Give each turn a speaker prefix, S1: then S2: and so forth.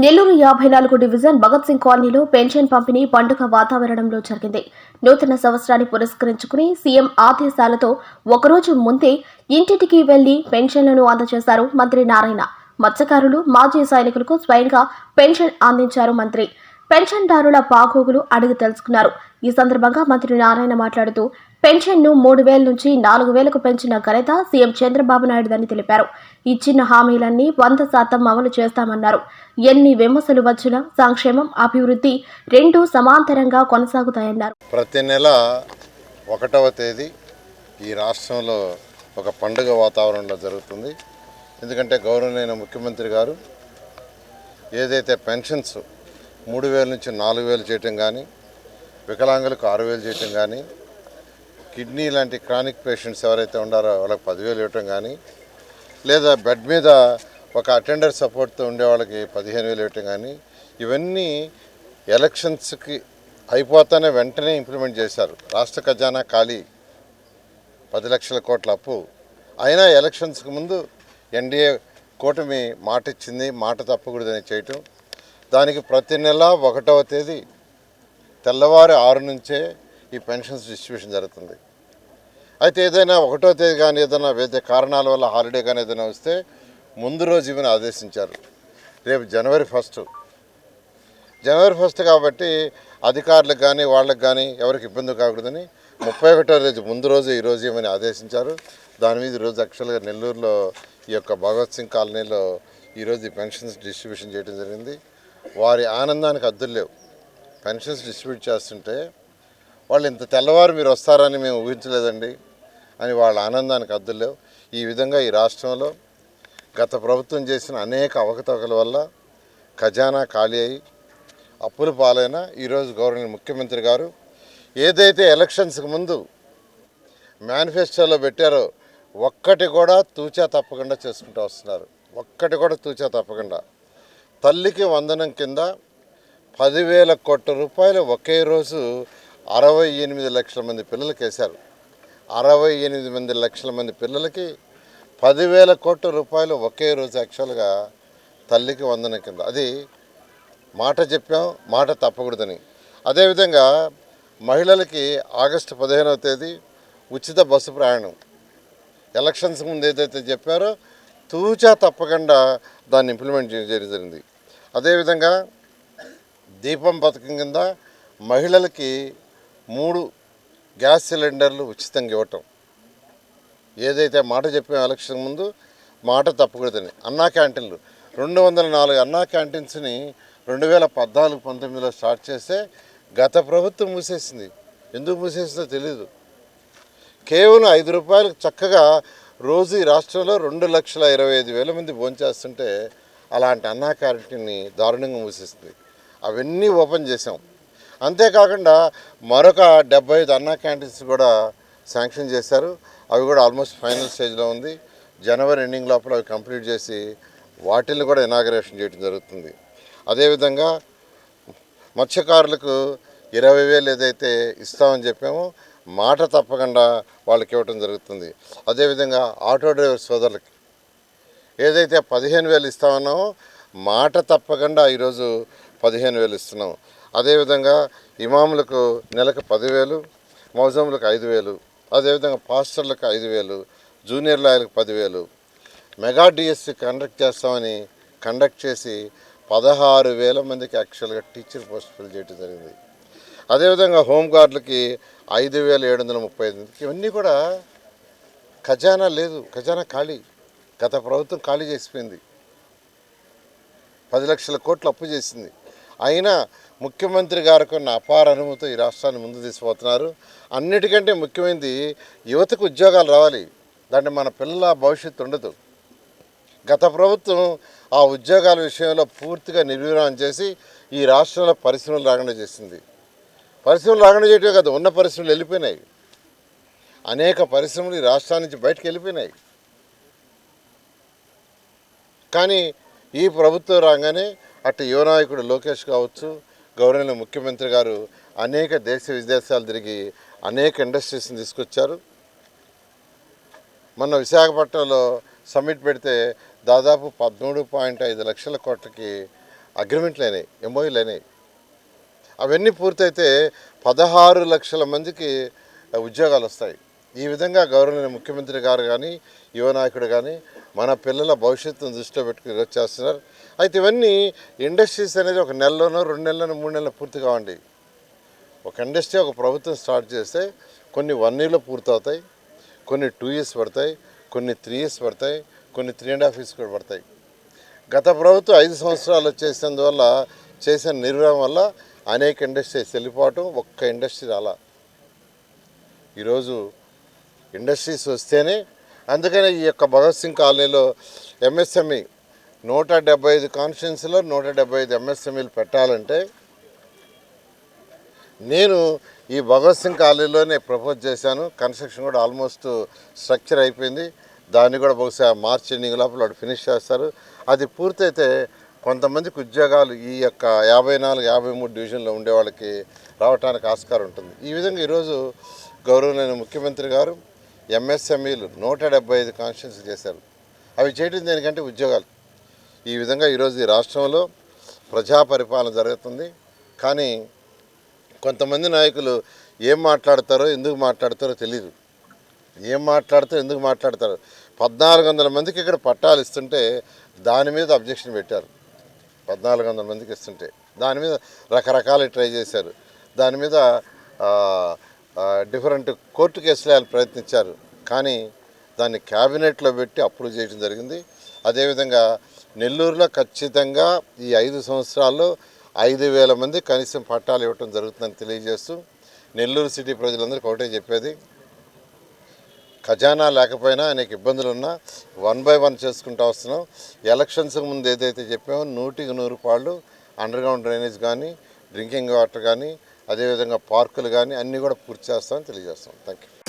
S1: Nellore 54 division Bhagat Singh కాలనీలో pension పంపిణీ పండుగ వాతావరణంలో జరిగింది. నూతన సంవత్సరాన్ని పురస్కరించుకుని సీఎం ఆదేశాలతో ఒకరోజు ముందే ఇంటింటికి వెళ్లి పెన్షన్లను అందజేశారు మంత్రి నారాయణ. మత్స్యకారులు, మాజీ సైనికులకు స్వయంగా పెన్షన్ అందించారు మంత్రి. పెన్షన్దారుల బాగోగులు అడిగి తెలుసుకున్నారు. ఈ సందర్భంగా మంత్రి నారాయణ మాట్లాడుతూ పెన్షన్ను 3,000 నుంచి 4,000కు పెంచిన ఘనత సీఎం చంద్రబాబు నాయుడుదని తెలిపారు. ఇచ్చిన హామీలన్నీ 100% అమలు చేస్తామన్నారు. ఎన్ని విమర్శలు వచ్చినా సంక్షేమం, అభివృద్ధి రెండూ సమాంతరంగా కొనసాగుతాయన్నారు.
S2: ప్రతి నెల 1వ తేదీ ఈ రాష్ట్రంలో ఒక పండుగ వాతావరణంలో జరుగుతుంది. ఎందుకంటే గౌరవనీయ ముఖ్యమంత్రి గారు ఏదైతే పెన్షన్స్ 3,000 నుంచి 4,000 చేయటం కానీ, వికలాంగులకు 6,000 చేయటం కానీ, కిడ్నీ లాంటి క్రానిక్ పేషెంట్స్ ఎవరైతే ఉన్నారో వాళ్ళకి 10,000 ఇవ్వటం కానీ, లేదా బెడ్ మీద ఒక అటెండర్ సపోర్ట్తో ఉండే వాళ్ళకి 15,000 ఇవ్వటం కానీ, ఇవన్నీ ఎలక్షన్స్కి అయిపోతానే వెంటనే ఇంప్లిమెంట్ చేశారు. రాష్ట్ర ఖజానా ఖాళీ, 10 లక్షల కోట్ల అప్పు. అయినా ఎలక్షన్స్కి ముందు ఎన్డీఏ కూటమి మాట ఇచ్చింది, మాట తప్పకూడదని చేయటం. దానికి ప్రతి నెల 1వ తేదీ తెల్లవారు 6 నుంచే ఈ పెన్షన్స్ డిస్ట్రిబ్యూషన్ జరుగుతుంది. అయితే ఏదైనా 1వ తేదీ కానీ ఏదైనా వేరే కారణాల వల్ల హాలిడే కానీ ఏదైనా వస్తే ముందు రోజు ఇవన్నీ ఆదేశించారు. రేపు జనవరి 1 కాబట్టి అధికారులకు కానీ వాళ్ళకి కానీ ఎవరికి ఇబ్బంది కాకూడదని 31వ రోజు ముందు రోజు ఈరోజు ఏమని ఆదేశించారు. దాని మీద ఈరోజు యాక్చువల్గా నెల్లూరులో ఈ యొక్క భగత్ సింగ్ కాలనీలో ఈరోజు ఈ పెన్షన్స్ డిస్ట్రిబ్యూషన్ చేయడం జరిగింది. వారి ఆనందానికి హద్దులు లేవు. పెన్షన్స్ డిస్ట్రిబ్యూట్ చేస్తుంటే వాళ్ళు ఇంత తెల్లవారు మీరు వస్తారని మేము ఊహించలేదండి అని వాళ్ళ ఆనందానికి హద్దులు లేవు. ఈ విధంగా ఈ రాష్ట్రంలో గత ప్రభుత్వం చేసిన అనేక అవకతవకల వల్ల ఖజానా ఖాళీ అయి అప్పుల పాలైన ఈరోజు గౌరవనీయ ముఖ్యమంత్రి గారు ఏదైతే ఎలక్షన్స్కి ముందు మేనిఫెస్టోలో పెట్టారో ఒక్కటి కూడా తూచా తప్పకుండా చేసుకుంటూ వస్తున్నారు. ఒక్కటి కూడా తూచా తప్పకుండా తల్లికి వందనం కింద 10,000 కోట్ల రూపాయలు ఒకే రోజు 68 లక్షల మంది పిల్లలకి వేశారు. 68 లక్షల మంది పిల్లలకి 10,000 కోట్ల రూపాయలు ఒకే రోజు యాక్చువల్గా తల్లికి వందనం కింద. అది మాట చెప్పాం, మాట తప్పకూడదని. అదేవిధంగా మహిళలకి ఆగస్టు 15వ తేదీ ఉచిత బస్సు ప్రయాణం ఎలక్షన్స్ ముందు ఏదైతే చెప్పారో తూచా తప్పకుండా దాన్ని ఇంప్లిమెంట్ చేయడం జరిగింది. అదేవిధంగా దీపం పథకం కింద మహిళలకి 3 గ్యాస్ సిలిండర్లు ఉచితంగా ఇవ్వటం. ఏదైతే మాట చెప్పాం ఎలక్షన్ ముందు మాట తప్పకూడదని. అన్నా క్యాంటీన్లు 204 అన్నా క్యాంటీన్స్ని 2014-19లో స్టార్ట్ చేస్తే గత ప్రభుత్వం మూసేసింది. ఎందుకు మూసేసిందో తెలీదు. కేవలం 5 రూపాయలకు చక్కగా రోజు ఈ రాష్ట్రంలో 2,25,000 మంది భోంచేస్తుంటే అలాంటి అన్నా క్యాంటీన్ని దారుణంగా మూసేస్తుంది. అవన్నీ ఓపెన్ చేసాం. అంతేకాకుండా మరొక 75 అన్నా క్యాంటీన్స్ కూడా శాంక్షన్ చేశారు. అవి కూడా ఆల్మోస్ట్ ఫైనల్ స్టేజ్లో ఉంది. జనవరి ఎండింగ్ లోపల అవి కంప్లీట్ చేసి వాటిని కూడా ఇనాగరేషన్ చేయడం జరుగుతుంది. అదేవిధంగా మత్స్యకారులకు 20,000 ఏదైతే ఇస్తామని చెప్పామో మాట తప్పకుండా వాళ్ళకి ఇవ్వటం జరుగుతుంది. అదేవిధంగా ఆటో డ్రైవర్ సోదరులకి ఏదైతే 15,000 ఇస్తామన్నామో మాట తప్పకుండా ఈరోజు 15,000 ఇస్తున్నాం. అదేవిధంగా ఇమాములకు నెలకు 10,000, మౌజములకు 5,000, అదేవిధంగా పాస్టర్లకు 5,000, జూనియర్ లాయర్లకు 10,000. మెగా డిఎస్సి కండక్ట్ చేసి 16,000 మందికి యాక్చువల్గా టీచర్ పోస్ట్ ఫిల్ చేయడం జరిగింది. అదేవిధంగా హోంగార్డులకి 5,735. ఇవన్నీ కూడా ఖజానా లేదు, ఖజానా ఖాళీ. గత ప్రభుత్వం ఖాళీ చేసిపోయింది. 10 లక్షల కోట్లు అప్పు చేసింది. అయినా ముఖ్యమంత్రి గారికి ఉన్న అపార అనుమతితో ఈ రాష్ట్రాన్ని ముందు తీసుకుపోతున్నారు. అన్నిటికంటే ముఖ్యమైనది యువతకు ఉద్యోగాలు రావాలి. దాంట్లో మన పిల్లల భవిష్యత్తు ఉండదు. గత ప్రభుత్వం ఆ ఉద్యోగాల విషయంలో పూర్తిగా నిర్వీర్యం చేసి ఈ రాష్ట్రంలో పరిశ్రమలు రాకుండా చేసింది. పరిశ్రమలు రాకుండా చేయటమే కాదు, ఉన్న పరిశ్రమలు వెళ్ళిపోయినాయి. అనేక పరిశ్రమలు ఈ రాష్ట్రాల నుంచి బయటకు వెళ్ళిపోయినాయి. కానీ ఈ ప్రభుత్వం రాగానే అటు యువనాయకుడు లోకేష్ కావచ్చు, గౌరవనీయ ముఖ్యమంత్రి గారు అనేక దేశ విదేశాలు తిరిగి అనేక ఇండస్ట్రీస్ని తీసుకొచ్చారు. మొన్న విశాఖపట్నంలో సమ్మిట్ పెడితే దాదాపు 13.5 లక్షల కోట్లకి అగ్రిమెంట్లు అయినాయి, ఎంఓయూలు అయినాయి. అవన్నీ పూర్తయితే 16 లక్షల మందికి ఉద్యోగాలు వస్తాయి. ఈ విధంగా గౌరవనీయ ముఖ్యమంత్రి గారు కానీ యువ నాయకుడు కానీ మన పిల్లల భవిష్యత్తును దృష్టిలో పెట్టుకుని ఈరోజు చేస్తున్నారు. అయితే ఇవన్నీ ఇండస్ట్రీస్ అనేది ఒక నెలలోనో 2 నెలలోనో 3 నెలలు పూర్తి కావండి. ఒక ఇండస్ట్రీ ఒక ప్రభుత్వం స్టార్ట్ చేస్తే కొన్ని 1 yearలో పూర్తవుతాయి, కొన్ని 2 years పడతాయి, కొన్ని 3 years పడతాయి, కొన్ని 3.5 years కూడా పడతాయి. గత ప్రభుత్వం 5 సంవత్సరాలు చేసినందువల్ల చేసిన నిర్వహణ వల్ల అనేక ఇండస్ట్రీస్ వెళ్ళిపోవటం, ఒక్క ఇండస్ట్రీ రాలా. ఈరోజు ఇండస్ట్రీస్ వస్తేనే, అందుకనే ఈ యొక్క భగత్ సింగ్ కాలనీలో ఎంఎస్ఎంఈ 175 కాన్స్టిట్యున్సీలో 175 ఎంఎస్ఎంఈలు పెట్టాలంటే నేను ఈ భగత్ సింగ్ కాలనీలోనే ప్రపోజ్ చేశాను. కన్స్ట్రక్షన్ కూడా ఆల్మోస్ట్ స్ట్రక్చర్ అయిపోయింది. దాన్ని కూడా బహుశా మార్చ్ ఎండింగ్ లోపల వాడు ఫినిష్ చేస్తారు. అది పూర్తయితే కొంతమందికి ఉద్యోగాలు ఈ యొక్క 54, 53 డివిజన్లో ఉండే వాళ్ళకి రావడానికి ఆస్కారం ఉంటుంది. ఈ విధంగా ఈరోజు గౌరవనీయ ముఖ్యమంత్రి గారు ఎంఎస్ఎంఈలు 175 కాన్స్టిట్యున్సీ చేశారు. అవి చేయడం దేనికంటే ఉద్యోగాలు. ఈ విధంగా ఈరోజు ఈ రాష్ట్రంలో ప్రజా పరిపాలన జరుగుతుంది. కానీ కొంతమంది నాయకులు ఏం మాట్లాడతారో ఎందుకు మాట్లాడతారో తెలియదు. ఏం మాట్లాడతారో ఎందుకు మాట్లాడతారో. 1400 మందికి ఇక్కడ పట్టాలు ఇస్తుంటే దాని మీద అబ్జెక్షన్ పెట్టారు. 1400 మందికి ఇస్తుంటే దాని మీద రకరకాలు ట్రై చేశారు. దాని మీద డిఫరెంట్ కోర్టు కేసులు వేయాలని ప్రయత్నించారు. కానీ దాన్ని క్యాబినెట్లో పెట్టి అప్రూవ్ చేయడం జరిగింది. అదేవిధంగా నెల్లూరులో ఖచ్చితంగా ఈ 5 సంవత్సరాల్లో 5000 మంది కనీసం పట్టాలు ఇవ్వటం జరుగుతుందని తెలియజేస్తూ నెల్లూరు సిటీ ప్రజలందరికీ ఒకటే చెప్పేది, ఖజానా లేకపోయినా అనేక ఇబ్బందులు ఉన్నా 1 by 1 చేసుకుంటూ వస్తున్నాం. ఎలక్షన్స్కి ముందు ఏదైతే చెప్పామో 100కి 100 పాళ్ళు అండర్గ్రౌండ్ డ్రైనేజ్ కానీ, డ్రింకింగ్ వాటర్ కానీ, అదేవిధంగా పార్కులు కానీ అన్నీ కూడా పూర్తి చేస్తామని తెలియజేస్తాం. Thank you.